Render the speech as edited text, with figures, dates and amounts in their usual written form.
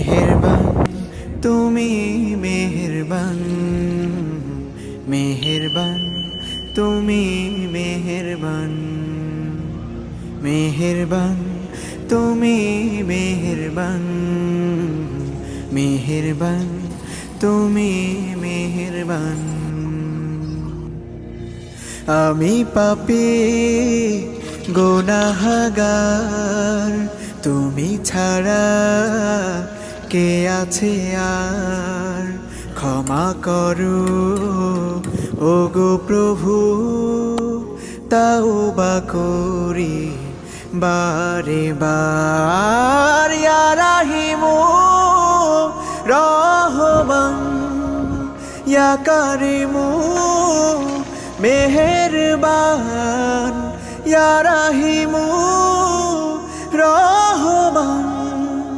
মেহেরবান তুমি মেহেরবান, মেহেরবান তুমি মেহেরবান, মেহেরবান তুমি মেহেরবান, মেহেরবান তুমি মেহেরবান। আমি পাপী গুনাহগার, তুমি ছাড়া কে আছে আর? ক্ষমা করো ওগো প্রভু, তাওবা করি বারে বার। ইয়া রাহিমু রহমান, ইয়া কারিমু মেহেরবান, ইয়া রাহিমু